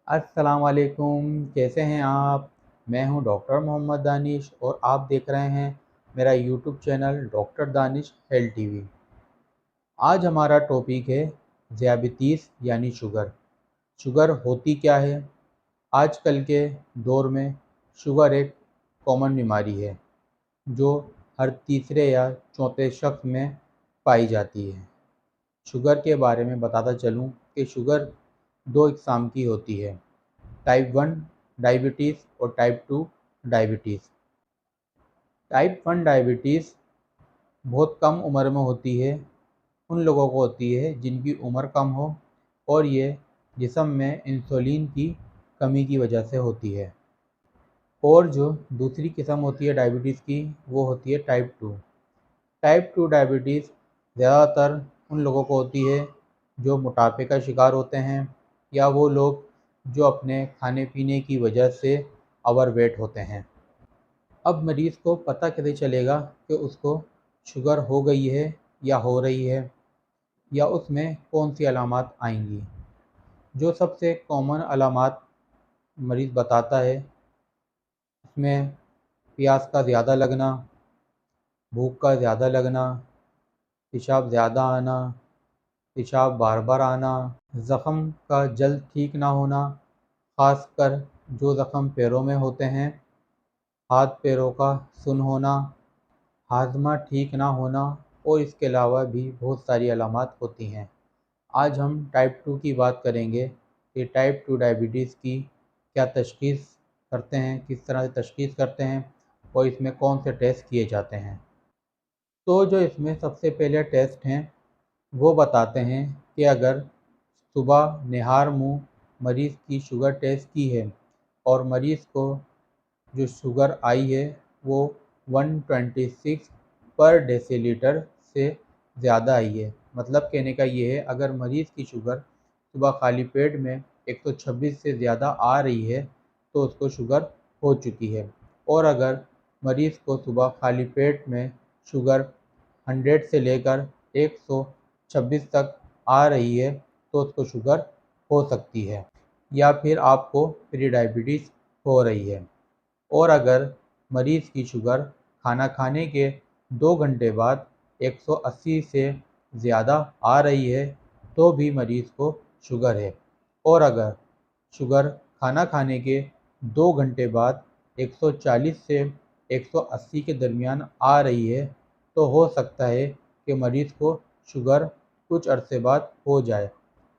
अस्सलाम वालेकुम। कैसे हैं आप? मैं हूं डॉक्टर मोहम्मद दानिश और आप देख रहे हैं मेरा YouTube channel doctor Danish health TV. आज हमारा टॉपिक है ज़ियाबितीस यानी शुगर। शुगर होती क्या है? आजकल के दौर में शुगर एक कॉमन बीमारी है जो हर तीसरे या चौथे शख्स में पाई जाती है। शुगर के बारे में बताता चलूँ कि शुगर दो इकसाम की होती है, टाइप 1 डायबिटीज़ और टाइप 2 डायबिटीज़। टाइप 1 डायबिटीज़ बहुत कम उम्र में होती है। उन लोगों को होती है जिनकी उम्र कम हो और ये जिस्म में इंसुलिन की कमी की वजह से होती है। और जो दूसरी किस्म होती है डायबिटीज़ की वो होती है टाइप 2। टाइप 2 डायबिटीज़ ज़्यादातर उन लोगों को होती है जो मोटापे का शिकार होते हैं या वो लोग जो अपने खाने पीने की वजह से ओवरवेट होते हैं। अब मरीज़ को पता कैसे चलेगा कि उसको शुगर हो गई है या हो रही है या उसमें कौन सी अलामात आएंगी? जो सबसे कॉमन अलामात मरीज़ बताता है उसमें प्यास का ज़्यादा लगना, भूख का ज़्यादा लगना, पेशाब ज़्यादा आना, पेशाब बार बार आना, ज़ख़म का जल्द ठीक ना होना, ख़ासकर जो ज़ख़म पैरों में होते हैं, हाथ पैरों का सुन्न होना, हाजमा ठीक ना होना और इसके अलावा भी बहुत सारी अलामात होती हैं। आज हम टाइप 2 की बात करेंगे कि टाइप 2 डायबिटीज़ की क्या तशख़ीस करते हैं, किस तरह से तशख़ीस करते हैं और इसमें कौन से टेस्ट किए जाते हैं। तो जो इसमें सबसे पहले टेस्ट हैं वो बताते हैं कि अगर सुबह निहार मुँह मरीज़ की शुगर टेस्ट की है और मरीज़ को जो शुगर आई है वो 126 पर डेसीलीटर से ज़्यादा आई है। मतलब कहने का ये है अगर मरीज़ की शुगर सुबह खाली पेट में 126 से ज़्यादा आ रही है तो उसको शुगर हो चुकी है। और अगर मरीज़ को सुबह खाली पेट में शुगर 100 से लेकर 126 तक आ रही है तो उसको शुगर हो सकती है या फिर आपको प्री डायबिटीज़ हो रही है। और अगर मरीज़ की शुगर खाना खाने के 2 घंटे बाद 180 से ज़्यादा आ रही है तो भी मरीज़ को शुगर है। और अगर शुगर खाना खाने के 2 घंटे बाद 140 से 180 के दरमियान आ रही है तो हो सकता है कि मरीज़ को शुगर कुछ अरसे बाद हो जाए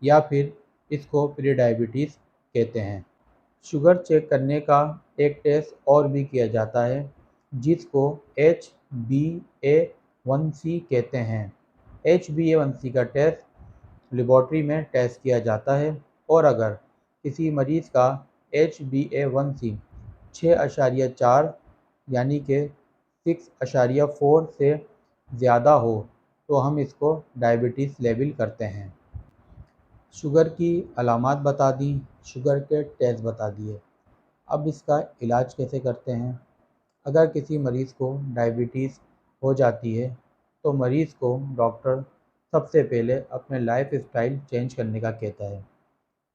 या फिर इसको प्री डायबिटीज़ कहते हैं। शुगर चेक करने का एक टेस्ट और भी किया जाता है जिसको HbA1c कहते हैं। HbA1c का टेस्ट लेबॉर्ट्री में टेस्ट किया जाता है और अगर किसी मरीज़ का HbA1c 6.4 यानी कि 6.4 से ज़्यादा हो तो हम इसको डायबिटीज़ लेबल करते हैं। शुगर की अलामात बता दी, शुगर के टेस्ट बता दिए। अब इसका इलाज कैसे करते हैं? अगर किसी मरीज़ को डायबिटीज़ हो जाती है तो मरीज़ को डॉक्टर सबसे पहले अपने लाइफ स्टाइल चेंज करने का कहता है।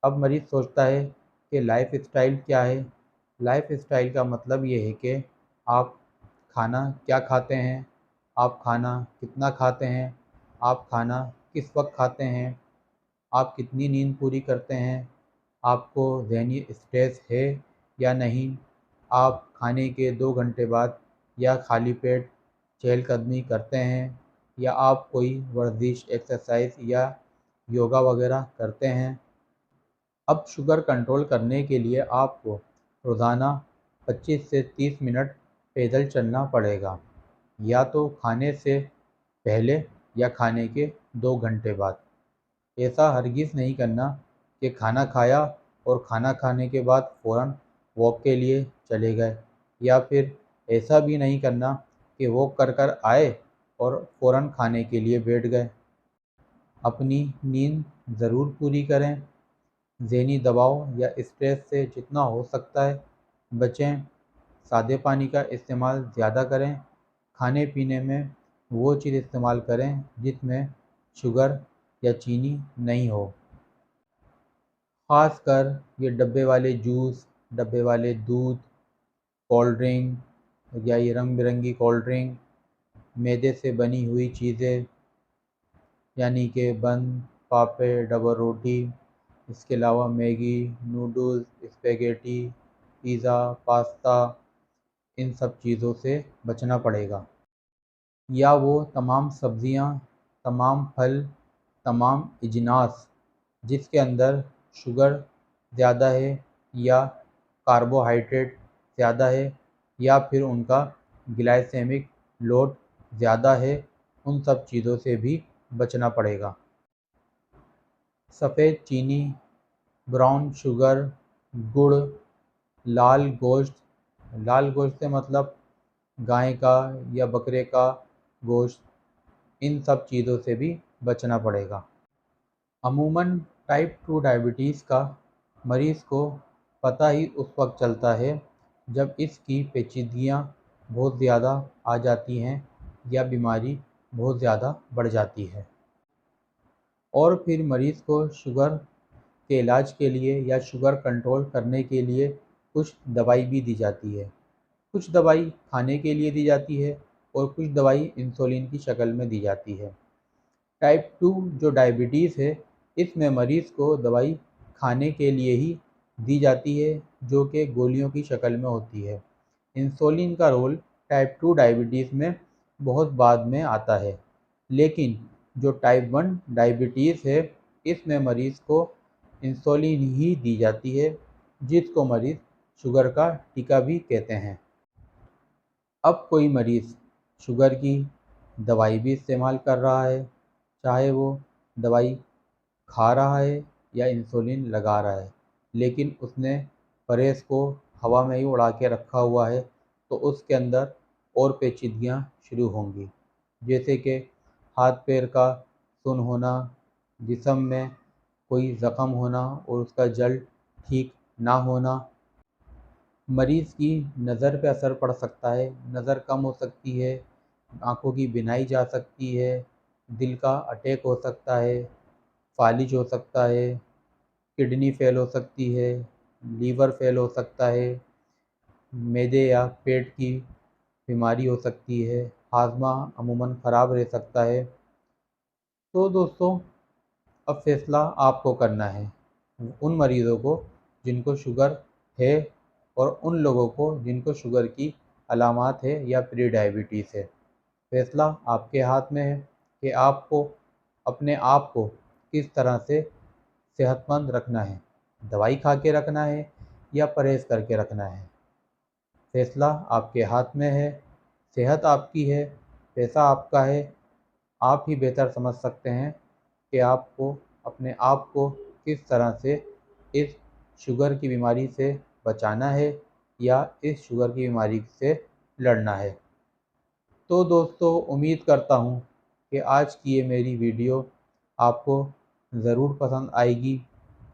अब मरीज़ सोचता है कि लाइफ स्टाइल क्या है? लाइफ स्टाइल का मतलब ये है कि आप खाना क्या खाते हैं, आप खाना कितना खाते हैं, आप खाना किस वक्त खाते हैं, आप कितनी नींद पूरी करते हैं, आपको ज़हनी स्ट्रेस है या नहीं, आप खाने के 2 घंटे बाद या खाली पेट चहलकदमी करते हैं या आप कोई वर्जिश एक्सरसाइज या योगा वगैरह करते हैं। अब शुगर कंट्रोल करने के लिए आपको रोज़ाना 25 से 30 मिनट पैदल चलना पड़ेगा, या तो खाने से पहले या खाने के 2 घंटे बाद। ऐसा हरगिज़ नहीं करना कि खाना खाया और खाना खाने के बाद फ़ौरन वॉक के लिए चले गए, या फिर ऐसा भी नहीं करना कि वॉक कर कर आए और फ़ौरन खाने के लिए बैठ गए। अपनी नींद ज़रूर पूरी करें। ज़हनी दबाव या स्ट्रेस से जितना हो सकता है बचें। सादे पानी का इस्तेमाल ज़्यादा करें। खाने पीने में वो चीज़ इस्तेमाल करें जिसमें शुगर या चीनी नहीं हो। ख़ास कर ये डब्बे वाले जूस, डब्बे वाले दूध, कोल्ड ड्रिंक या ये रंग बिरंगी कोल्ड ड्रिंक, मैदे से बनी हुई चीज़ें यानी कि बन, पापड़, डबल रोटी, इसके अलावा Maggi, noodles, spaghetti, pizza, pasta, इन सब चीज़ों से बचना पड़ेगा। या वो तमाम सब्ज़ियाँ, तमाम फल, तमाम अजनास जिसके अंदर शुगर ज़्यादा है या कार्बोहाइड्रेट ज़्यादा है या फिर उनका ग्लाइसेमिक लोड ज़्यादा है, उन सब चीज़ों से भी बचना पड़ेगा। सफ़ेद चीनी, ब्राउन शुगर, गुड़, लाल गोश्त, लाल गोश्त से मतलब गाय का या बकरे का गोश्त, इन सब चीज़ों से भी बचना पड़ेगा। अमूमन टाइप 2 डायबिटीज़ का मरीज़ को पता ही उस वक्त चलता है जब इसकी पेचीदगियाँ बहुत ज़्यादा आ जाती हैं या बीमारी बहुत ज़्यादा बढ़ जाती है। और फिर मरीज़ को शुगर के इलाज के लिए या शुगर कंट्रोल करने के लिए कुछ दवाई भी दी जाती है। कुछ दवाई खाने के लिए दी जाती है और कुछ दवाई इंसुलिन की शक्ल में दी जाती है। टाइप 2 जो डायबिटीज़ है, इसमें मरीज़ को दवाई खाने के लिए ही दी जाती है जो कि गोलियों की शक्ल में होती है। इंसुलिन का रोल टाइप 2 डायबिटीज़ में बहुत बाद में आता है, लेकिन जो टाइप 1 डायबिटीज़ है, इसमें मरीज़ को इंसुलिन ही दी जाती है, जिसको मरीज़ शुगर का टीका भी कहते हैं। अब कोई मरीज़ शुगर की दवाई भी इस्तेमाल कर रहा है, चाहे वो दवाई खा रहा है या इंसुलिन लगा रहा है, लेकिन उसने परहेज़ को हवा में ही उड़ा के रखा हुआ है, तो उसके अंदर और पेचीदगियाँ शुरू होंगी, जैसे कि हाथ पैर का सुन्न होना, जिस्म में कोई ज़ख़म होना और उसका जल ठीक ना होना। मरीज़ की नज़र पे असर पड़ सकता है, नज़र कम हो सकती है, आँखों की बिनाई जा सकती है, दिल का अटैक हो सकता है, फालिज हो सकता है, किडनी फेल हो सकती है, लीवर फेल हो सकता है, मैदे या पेट की बीमारी हो सकती है, हाजमा अमूमन ख़राब रह सकता है। तो दोस्तों, अब फ़ैसला आपको करना है, उन मरीज़ों को जिनको शुगर है और उन लोगों को जिनको शुगर की अलामात है या प्री डायबिटीज़ है। फ़ैसला आपके हाथ में है कि आपको अपने आप को किस तरह से सेहतमंद रखना है, दवाई खा के रखना है या परहेज़ करके रखना है। फ़ैसला आपके हाथ में है, सेहत आपकी है, पैसा आपका है, आप ही बेहतर समझ सकते हैं कि आपको अपने आप को किस तरह से इस शुगर की बीमारी से बचाना है या इस शुगर की बीमारी से लड़ना है। तो दोस्तों, उम्मीद करता हूँ कि आज की ये मेरी वीडियो आपको ज़रूर पसंद आएगी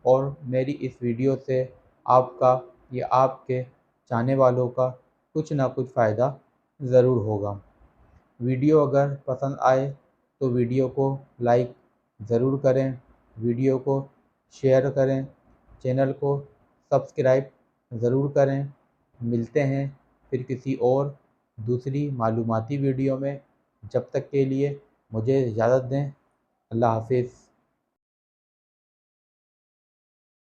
और मेरी इस वीडियो से आपका या आपके चाहने वालों का कुछ ना कुछ फ़ायदा ज़रूर होगा। वीडियो अगर पसंद आए तो वीडियो को लाइक ज़रूर करें, वीडियो को शेयर करें, चैनल को सब्सक्राइब ज़रूर करें। मिलते हैं फिर किसी और दूसरी मालूमाती वीडियो में। जब तक के लिए मुझे इजाज़त दें। अल्लाह हाफ़िज़।